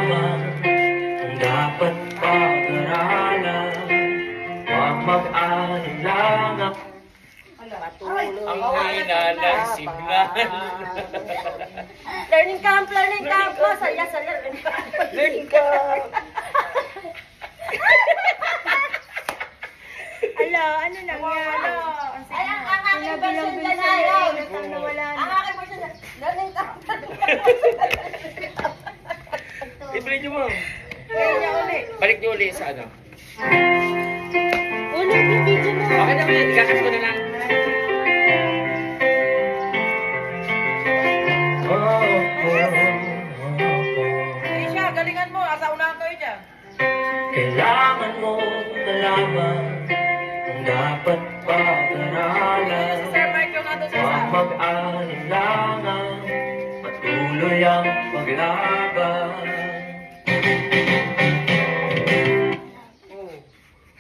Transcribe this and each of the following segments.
malaman kung dapat pag-aralan. Huwag mag-alala. Ang hina ng signal. Learning camp po. Saya. Learning camp. Ala, ano nangyari? Ay, ang aking version dyan ay, ang aking version dyan, learning camp. I-play nyo mo. Balik niyo uli sa ano. Ulit yung video mo. Okay naman yan, ikakas ko na lang. Alicia, galingan mo. Asa unahan kayo dyan. Kailangan mo malaman kung dapat pag-aralan. Sir Mark yung ato sa Huwag mag-alinlangan, patuloy ang paglaban.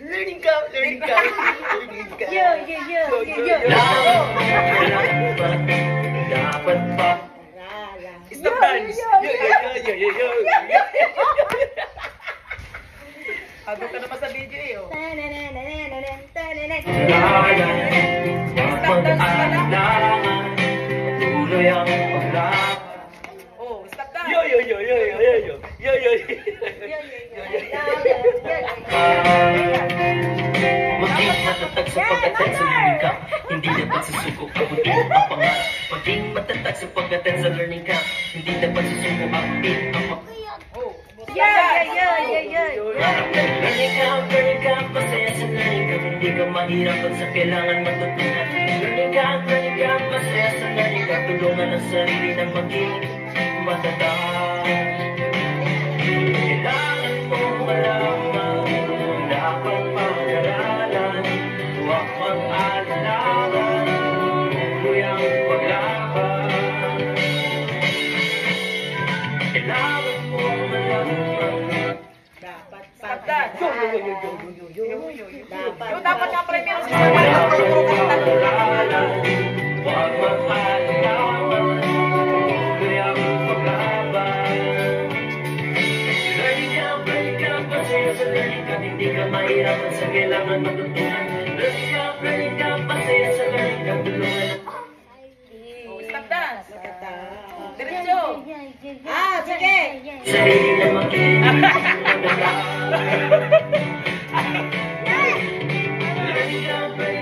Learning camp. Yo. Dapat pa. Stop dance. Yo. Agad ka naman sa video eh. Oh. Huwag mag-alinlangan, patuloy ang paglaban. Oh, stop that. Yo. Maging matatag sa pag-attend sa learning camp. Hindi dapat susuko abutin ang pangarap. Maging matatag sa pag-attend sa learning camp. Hindi dapat susuko abutin ang pangarap. Learning camp, masaya sa learning camp. Hindi ka mahirapan sa kailangan matutunan. Learning camp, masaya sa learning camp. Tulungan ang sarili na maging matatag. Kailangan mo malaman kung dapat pag-aralan. Huwag mag-alala, tuloy ang paglaban. Kailangan mo malaman. Stop that. Yo. Yung dapat nga premier si Sir Mark. Huwag mag-alala, tuloy ang paglaban. Learning camp, masaya sa learning camp. Hindi ka mahirapan sa kailangan matutunan. Learning camp, masaya sa learning camp. Tulungan ang Stop that. Diretso. Sige. sarili na maging maganda. Learning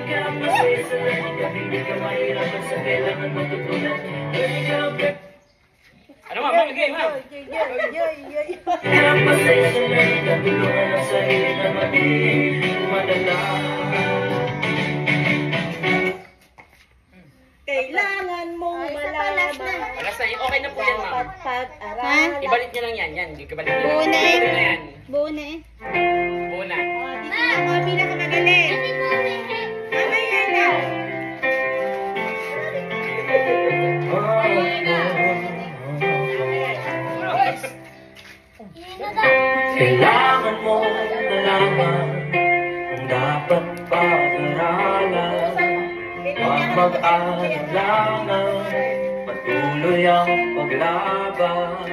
camp, masaya sa learning camp. Hindi ka mahirapan sa kailangan matutunan. Learning camp, Ano ma'am? Game ma'am. masaya sa learning camp. Tulungan ang sarili na maging maganda. Kailangan mong malaman. Alas na, okay na po yan ma'am. Pag-aralan. Ibalik nyo lang yan. Ibalik nyo. Buo na eh. Buo na yan. Buo na eh. Buo na. Ako pinakamagaling. Mamaya na. Kailangan mo malaman kung dapat pag-aralan. Huwag mag-alinlangan, patuloy ang paglaban.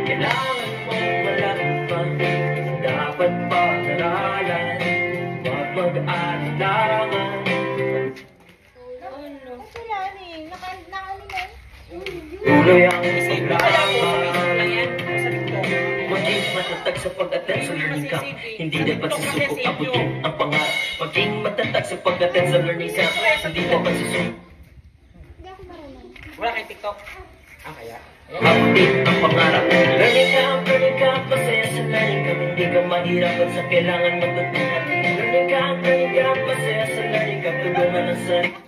Kailangan mo malaman kung dapat pag-aralan. Huwag mag-alinlangan. Tuloy ang paglaban. Maging matatag sa pag-attend sa learning camp. Hindi dapat susuko abutin ang pangarap. Maging matatag sa pag-attend sa learning camp. Hindi dapat susuko Wala kay TikTok. Kaya? abutin ang pangarap. Learning camp, masaya sa learning camp. Hindi ka mahirapan sa kailangan matutunan. Learning camp, masaya sa learning camp. Tulungan ang sarili.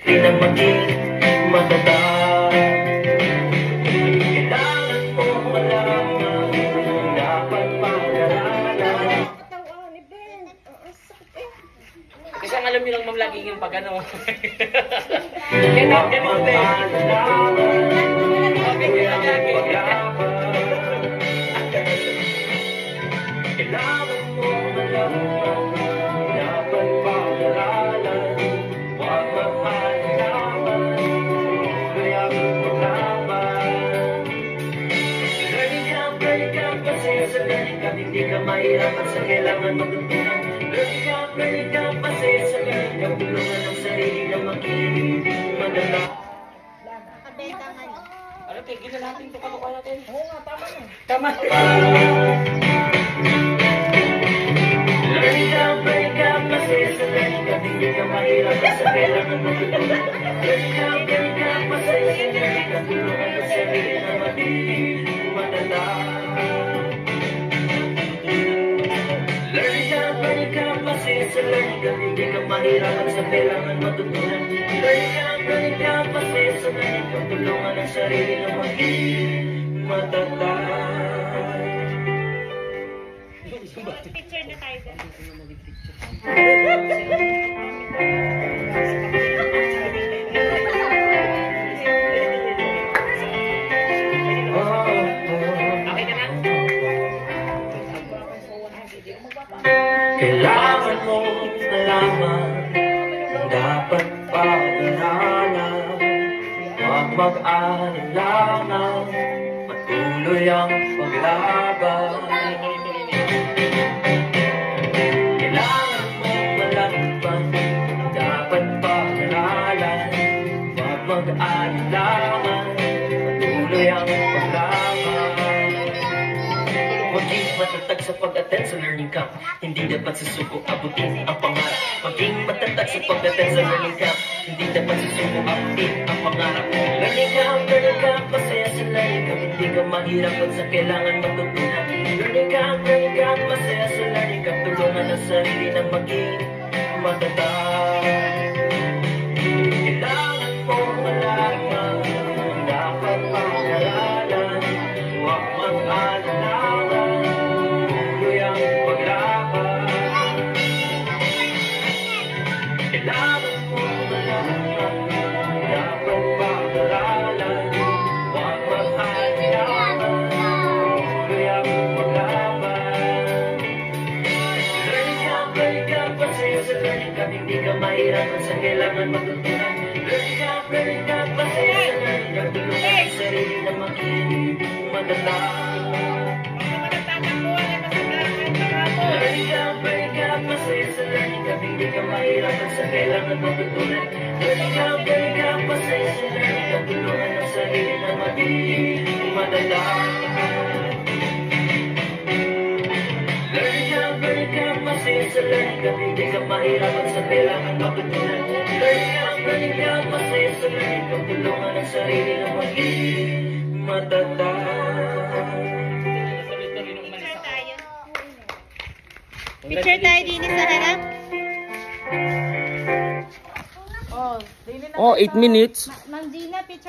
Hindi na maging matatag. Kailangan mo malaman kung dapat pag-aralan. Kasi ang alam nyo lang ma'am laging yung pag ano. Huwag mag-alala, tuloy ang paglaban. Kailangan mo malaman kung dapat pag-aralan. Huwag mag-alala, mahirapan sa kailangan matutunan. Learning ka, masaya sa learning ka. Tulungan ang sarili na maging madala. Nakabenta nga niya. Ano, tigil na natin ito. Kalukuha natin. Oo nga, tama na. Tama. Learning ka, masaya sa learning ka. Hindi ka mahirapan sa kailangan matutunan. Learning ka, masaya sa learning ka. Tulungan ang sarili na maging madala. Learning ka, masaya sa learning ka. Hindi ka mahirapan sa kailangan matutunan. Learning ka, masaya sa learning ka. Tulungan ang sarili na maging matatag. Picture na tayo doon. Okay ka na? Kailangan mong malaman, dapat pag-aralan, huwag mag-alinlangan, patuloy ang paglaban. Kailangan mong malaman, dapat pag-aralan, huwag mag-alinlangan, patuloy ang paglaban. Maging matatag sa pag-attend sa learning camp. Hindi dapat susuko abutin ang pangarap. Maging matatag sa pag-attend sa learning camp. Hindi dapat susuko abutin ang pangarap. Learning camp, masaya sa learning camp. Hindi ka mahirapan sa kailangan matutunan. Learning camp, masaya sa learning camp. Tulungan ang sarili na maging matatag. Kailangan mo malaman, dapat pag-aralan, huwag mag-alala. Kailangan mo malaman, dapat pag-aralan, huwag mag-alinlangan, tuloy ang paglaban. Learning ka, masaya sa learning ka. Hindi ka mahirapan sa kailangan matutunan. Learning ka, masaya sa learning ka. Tulungan ang sarili na maging madala. Learning ka, masaya sa learning ka. Hindi ka mahirapan sa kailangan matutunan. Learning ka, masaya sa learning ka. Tulungan ang sarili na maging madala. Learning ka, masaya sa learning ka. Hindi ka mahirapan sa kailangan matutunan. Learning ka, masaya sa learning ka. Tulungan ang sarili na maging madala. Picture tayo. Picture tayo din sa harap. Oh, 8 minutes. Ma'am Gina, picture